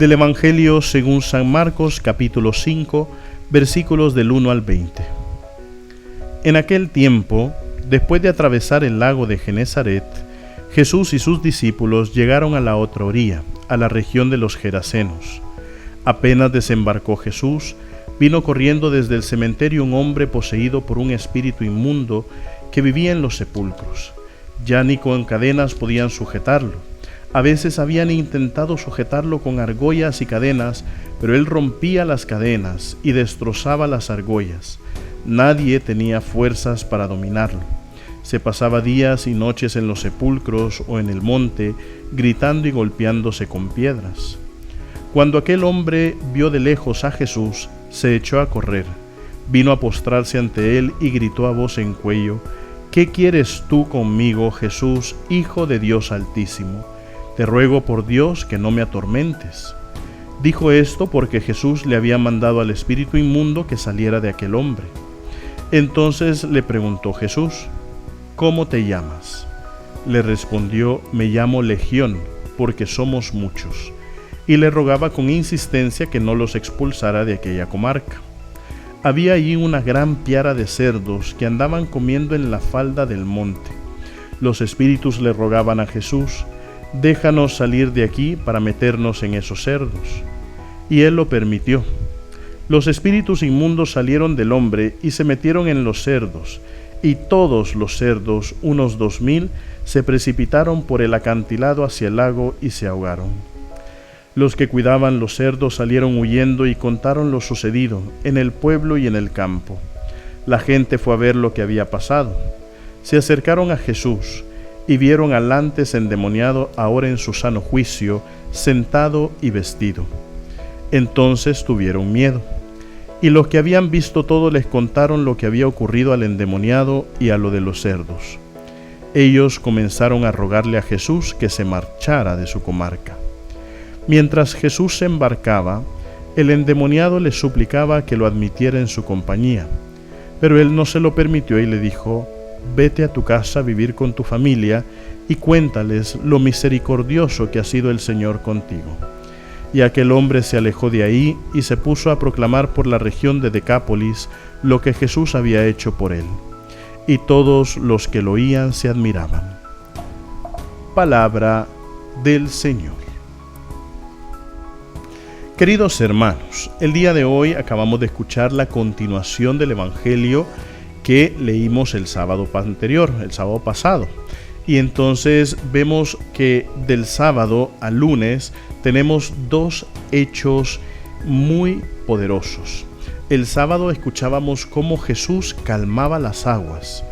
Del Evangelio según San Marcos, capítulo 5, versículos del 1 al 20. En aquel tiempo, después de atravesar el lago de Genesaret, Jesús y sus discípulos llegaron a la otra orilla, a la región de los Gerasenos. Apenas desembarcó Jesús, vino corriendo desde el cementerio un hombre poseído por un espíritu inmundo que vivía en los sepulcros. Ya ni con cadenas podían sujetarlo. A veces habían intentado sujetarlo con argollas y cadenas, pero él rompía las cadenas y destrozaba las argollas. Nadie tenía fuerzas para dominarlo. Se pasaba días y noches en los sepulcros o en el monte, gritando y golpeándose con piedras. Cuando aquel hombre vio de lejos a Jesús, se echó a correr. Vino a postrarse ante él y gritó a voz en cuello: ¿Qué quieres tú conmigo, Jesús, Hijo de Dios Altísimo? Te ruego por Dios que no me atormentes. Dijo esto porque Jesús le había mandado al espíritu inmundo que saliera de aquel hombre. Entonces le preguntó Jesús: ¿Cómo te llamas? Le respondió: Me llamo Legión, porque somos muchos. Y le rogaba con insistencia que no los expulsara de aquella comarca. Había allí una gran piara de cerdos que andaban comiendo en la falda del monte. Los espíritus le rogaban a Jesús: Déjanos salir de aquí para meternos en esos cerdos. Y él lo permitió. Los espíritus inmundos salieron del hombre y se metieron en los cerdos, y todos los cerdos, unos 2000, se precipitaron por el acantilado hacia el lago y se ahogaron. Los que cuidaban los cerdos salieron huyendo y contaron lo sucedido en el pueblo y en el campo. La gente fue a ver lo que había pasado. Se acercaron a Jesús y vieron al antes endemoniado, ahora en su sano juicio, sentado y vestido. Entonces tuvieron miedo. Y los que habían visto todo les contaron lo que había ocurrido al endemoniado y a lo de los cerdos. Ellos comenzaron a rogarle a Jesús que se marchara de su comarca. Mientras Jesús se embarcaba, el endemoniado le suplicaba que lo admitiera en su compañía, pero él no se lo permitió y le dijo: Vete a tu casa a vivir con tu familia y cuéntales lo misericordioso que ha sido el Señor contigo. Y aquel hombre se alejó de ahí y se puso a proclamar por la región de Decápolis lo que Jesús había hecho por él. Y todos los que lo oían se admiraban. Palabra del Señor. Queridos hermanos, el día de hoy acabamos de escuchar la continuación del Evangelio que leímos el sábado anterior, el sábado pasado. Y entonces vemos que del sábado al lunes tenemos dos hechos muy poderosos. El sábado escuchábamos cómo Jesús calmaba las aguas.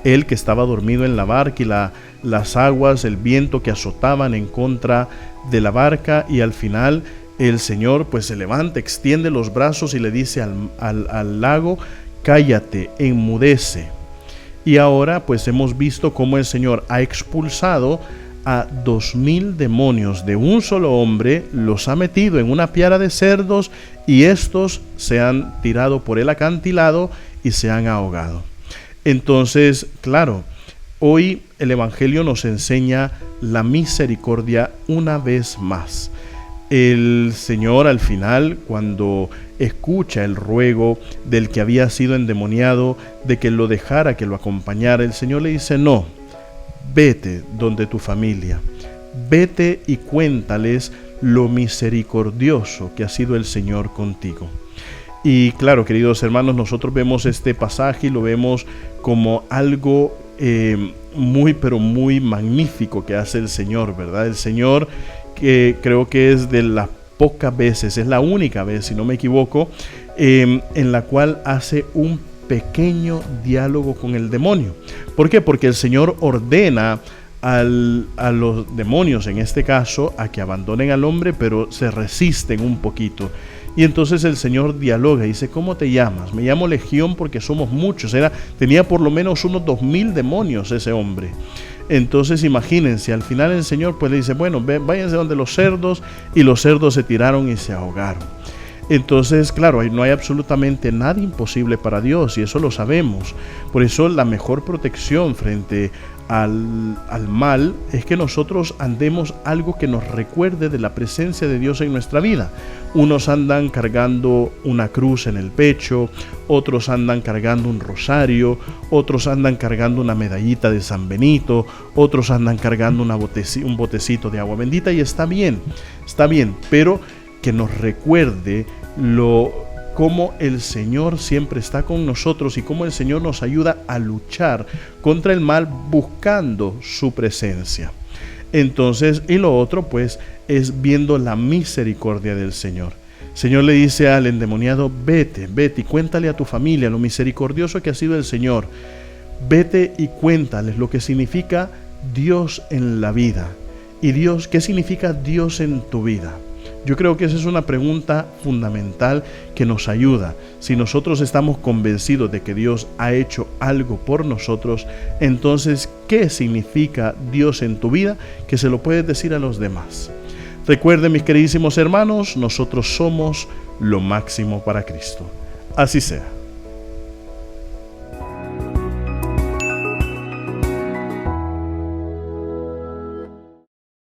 Él que estaba dormido en la barca y las aguas, el viento que azotaban en contra de la barca, y al final el Señor pues se levanta, extiende los brazos y le dice al lago: cállate, enmudece. Y ahora pues hemos visto cómo el Señor ha expulsado a 2000 demonios de un solo hombre, los ha metido en una piara de cerdos y estos se han tirado por el acantilado y se han ahogado. Entonces, claro, hoy el Evangelio nos enseña la misericordia una vez más. El Señor al final, cuando escucha el ruego del que había sido endemoniado de que lo dejara, que lo acompañara, el Señor le dice: no, vete donde tu familia, vete y cuéntales lo misericordioso que ha sido el Señor contigo. Y claro, queridos hermanos, nosotros vemos este pasaje y lo vemos como algo muy, pero muy magnífico que hace el Señor, ¿verdad? El Señor, que creo que es de las pocas veces, es la única vez, si no me equivoco, en la cual hace un pequeño diálogo con el demonio. ¿Por qué? Porque el Señor ordena a los demonios, en este caso, a que abandonen al hombre, pero se resisten un poquito. Y entonces el Señor dialoga y dice: ¿cómo te llamas? Me llamo Legión porque somos muchos. Tenía por lo menos unos 2000 demonios ese hombre. Entonces imagínense, al final el Señor pues le dice: bueno, váyanse donde los cerdos, y los cerdos se tiraron y se ahogaron. Entonces, claro, no hay absolutamente nada imposible para Dios, y eso lo sabemos. Por eso la mejor protección frente al mal es que nosotros andemos algo que nos recuerde de la presencia de Dios en nuestra vida. Unos andan cargando una cruz en el pecho, otros andan cargando un rosario, otros andan cargando una medallita de San Benito, otros andan cargando un botecito de agua bendita, y está bien, pero que nos recuerde cómo el Señor siempre está con nosotros y cómo el Señor nos ayuda a luchar contra el mal buscando su presencia. Entonces, y lo otro pues es viendo la misericordia del Señor. El Señor le dice al endemoniado: vete y cuéntale a tu familia lo misericordioso que ha sido el Señor. Vete y cuéntales lo que significa Dios en la vida. Y Dios, ¿qué significa Dios en tu vida? Yo creo que esa es una pregunta fundamental que nos ayuda. Si nosotros estamos convencidos de que Dios ha hecho algo por nosotros, entonces, ¿qué significa Dios en tu vida? Que se lo puedes decir a los demás. Recuerden, mis queridísimos hermanos, nosotros somos lo máximo para Cristo. Así sea.